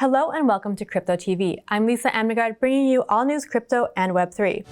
Hello and welcome to Crypto TV. I'm Lisa Amnegard, bringing you all news crypto and Web3.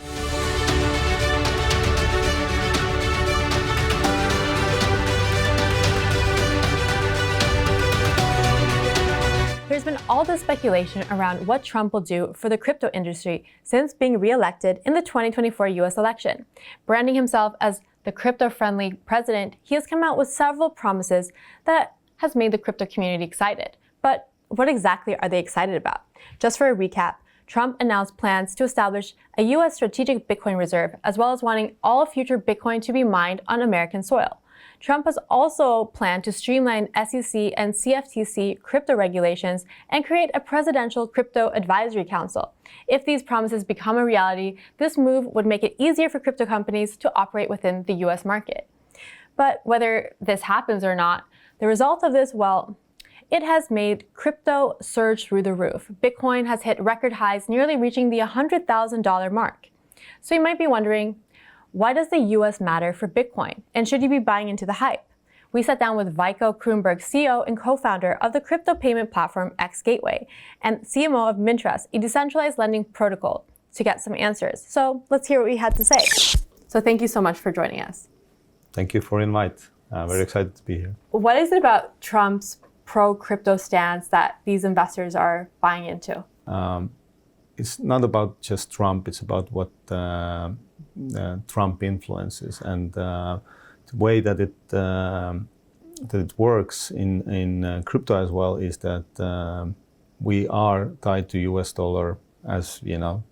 There's been all this speculation around what Trump will do for the crypto industry since being re-elected in the 2024 US election. Branding himself as the crypto-friendly president, he has come out with several promises that has made the crypto community excited. But what exactly are they excited about? Just for a recap, Trump announced plans to establish a US strategic Bitcoin reserve, as well as wanting all future Bitcoin to be mined on American soil. Trump has also planned to streamline SEC and CFTC crypto regulations and create a presidential crypto advisory council. If these promises become a reality, this move would make it easier for crypto companies to operate within the US market. But whether this happens or not, the result of this, well, it has made crypto surge through the roof. Bitcoin has hit record highs, nearly reaching the $100,000 mark. So you might be wondering, why does the US matter for Bitcoin? And should you be buying into the hype? We sat down with Veiko Krünberg, CEO and co-founder of the crypto payment platform XGateway, and CMO of Mintrust, a decentralized lending protocol, to get some answers. So let's hear what we had to say. So thank you so much for joining us. Thank you for invite. I'm very excited to be here. What is it about Trump's pro-crypto stance that these investors are buying into? It's not about just Trump, it's about what Trump influences, and the way that it works in crypto as well is that we are tied to US dollar as,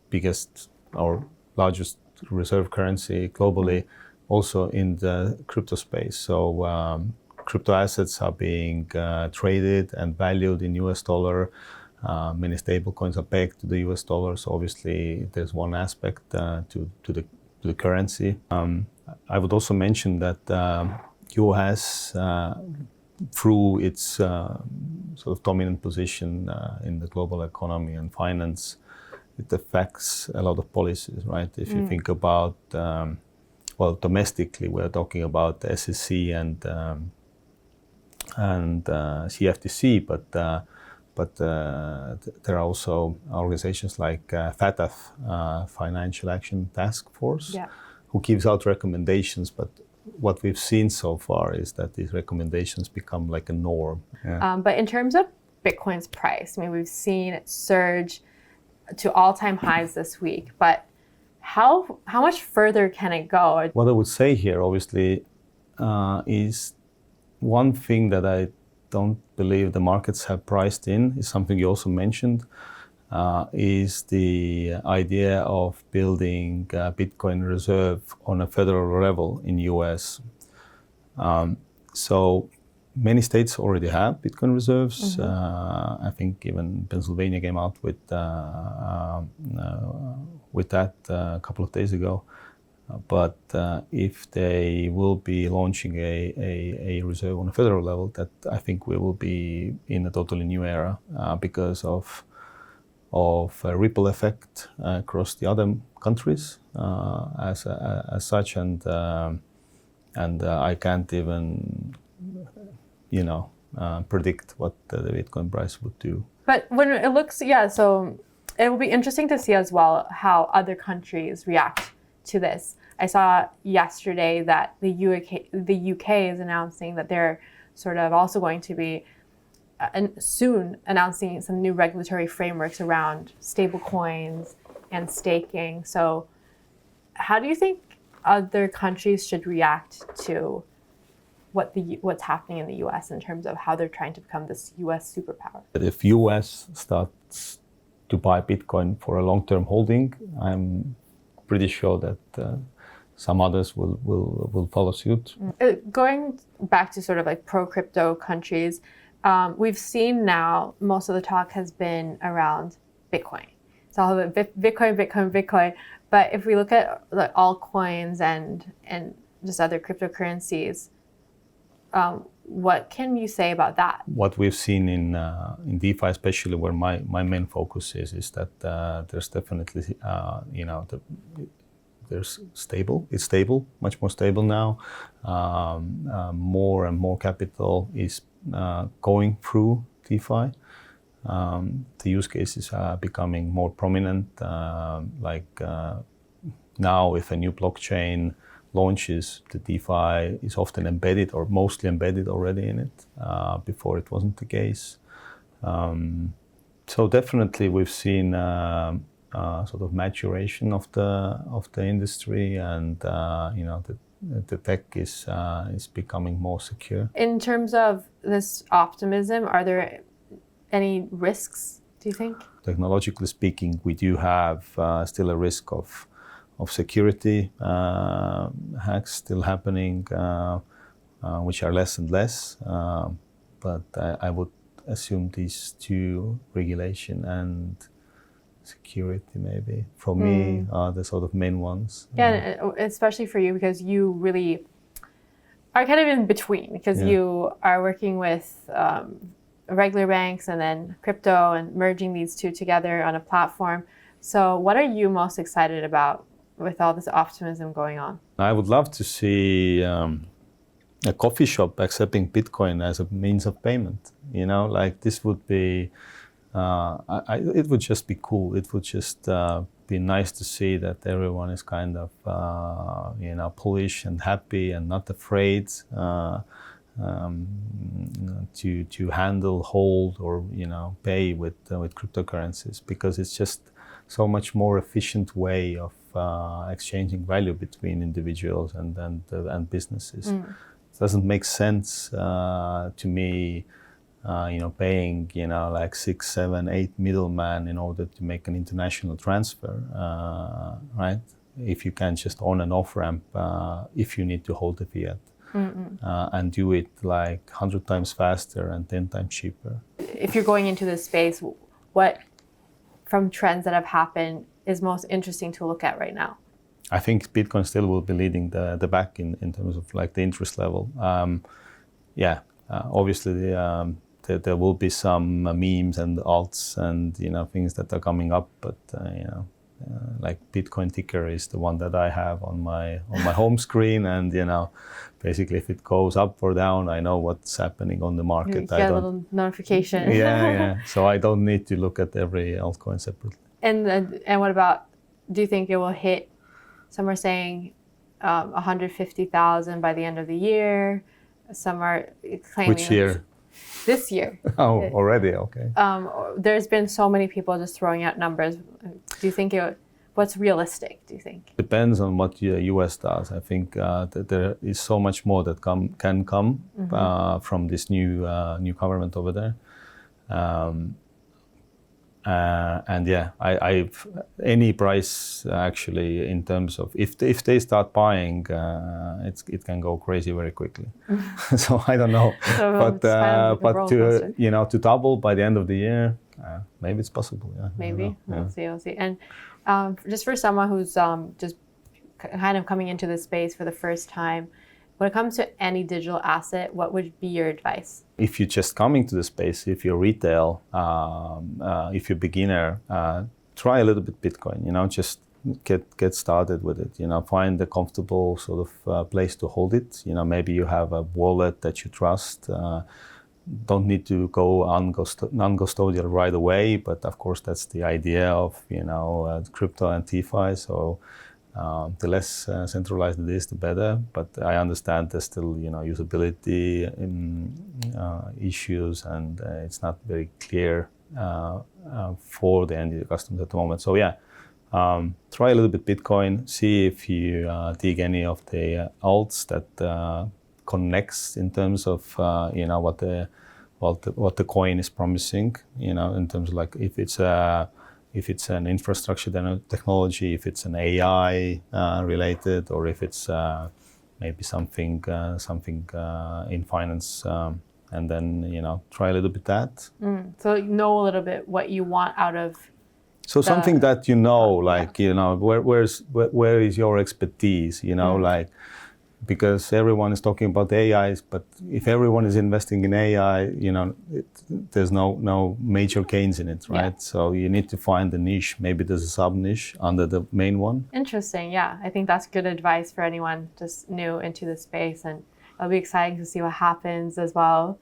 biggest or largest reserve currency globally, also in the crypto space. So crypto assets are being traded and valued in US dollar. Many stable coins are pegged to the US dollar. So obviously there's one aspect to the currency. I would also mention that US, through its sort of dominant position in the global economy and finance, it affects a lot of policies, right? If you think about, domestically, we're talking about the SEC and CFTC, but there are also organizations like FATF, Financial Action Task Force, who gives out recommendations. But what we've seen so far is that these recommendations become like a norm. But in terms of Bitcoin's price, we've seen it surge to all-time highs this week. But how much further can it go? What I would say here, obviously, is one thing that I don't believe the markets have priced in, is something you also mentioned, is the idea of building a Bitcoin reserve on a federal level in US. So many states already have Bitcoin reserves. I think even Pennsylvania came out with that a couple of days ago. But if they will be launching a reserve on a federal level, that I think we will be in a totally new era because of a ripple effect across the other countries as such, and I can't even predict what the Bitcoin price would do. But when it looks, so it will be interesting to see as well how other countries react to this. I saw yesterday that the UK is announcing that they're sort of also going to be soon announcing some new regulatory frameworks around stable coins and staking. So how do you think other countries should react to what's happening in the US in terms of how they're trying to become this US superpower? If US starts to buy Bitcoin for a long-term holding, I'm pretty sure that some others will follow suit. Going back to sort of like pro-crypto countries, we've seen now most of the talk has been around Bitcoin. It's all about Bitcoin. But if we look at the altcoins and just other cryptocurrencies, what can you say about that? What we've seen in DeFi, especially where my main focus is that there's definitely there's stable. It's stable, much more stable now. More and more capital is going through DeFi. The use cases are becoming more prominent. Now, if a new blockchain launches, the DeFi is often embedded or mostly embedded already in it. Before it wasn't the case. So definitely we've seen sort of maturation of the industry, and the tech is becoming more secure. In terms of this optimism, are there any risks, do you think? Technologically speaking, we do have still a risk of security hacks still happening, which are less and less. But I would assume these two, regulation and security, maybe for me are the sort of main ones. Yeah, especially for you, because you really are kind of in between, because you are working with regular banks and then crypto and merging these two together on a platform. So what are you most excited about with all this optimism going on? I would love to see a coffee shop accepting Bitcoin as a means of payment. This would be, it would just be cool. It would just be nice to see that everyone is kind of, bullish and happy and not afraid to handle, hold, or pay with cryptocurrencies, because it's just so much more efficient way of exchanging value between individuals and businesses. It doesn't make sense to me, paying like 6, 7, 8 middlemen in order to make an international transfer, right? If you can just on and off ramp, if you need to hold the fiat. And do it like 100 times faster and 10 times cheaper. If you're going into this space, what from trends that have happened is most interesting to look at right now? I think Bitcoin still will be leading the back in terms of like the interest level. Obviously there will be some memes and alts and things that are coming up, but like Bitcoin ticker is the one that I have on my home screen, and basically if it goes up or down, I know what's happening on the market. You get a little notification. Yeah. So I don't need to look at every altcoin separately. And what about, do you think it will hit, some are saying 150,000 by the end of the year, some are claiming... Which year? This year. Oh, already, okay. There's been so many people just throwing out numbers. Do you think what's realistic, do you think? Depends on what the US does. I think that there is so much more that can come from this new government over there. I've any price actually in terms of if they start buying, it can go crazy very quickly. So I don't know, but to double by the end of the year, maybe it's possible. Yeah, maybe we'll see. And just for someone who's just kind of coming into this space for the first time, when it comes to any digital asset, what would be your advice? If you're just coming to the space, if you're retail, if you're beginner, try a little bit Bitcoin. Just get started with it. Find a comfortable sort of place to hold it. Maybe you have a wallet that you trust. Don't need to go non-custodial right away, but of course that's the idea of crypto and DeFi. So. The less centralized it is, the better. But I understand there's still, usability issues, and it's not very clear for the end user customers at the moment. So try a little bit Bitcoin. See if you dig any of the alts that connects in terms of what the coin is promising. In terms of like if it's an infrastructure technology, if it's an AI related, or if it's maybe something in finance, and then try a little bit that. So know a little bit what you want out of. So something that where is your expertise? Like. Because everyone is talking about AIs, but if everyone is investing in AI, there's no major gains in it, right? Yeah. So you need to find the niche. Maybe there's a sub niche under the main one. Interesting, yeah. I think that's good advice for anyone just new into the space, and it'll be exciting to see what happens as well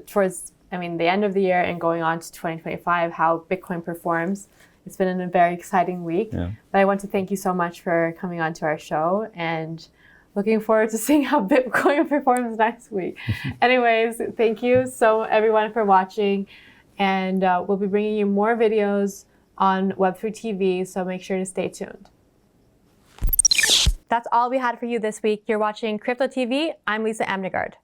towards the end of the year and going on to 2025, how Bitcoin performs. It's been a very exciting week. Yeah. But I want to thank you so much for coming on to our show, and looking forward to seeing how Bitcoin performs next week. Anyways, thank you so everyone for watching, and we'll be bringing you more videos on Web3 TV, so make sure to stay tuned. That's all we had for you this week. You're watching Crypto TV. I'm Lisa Amnegard.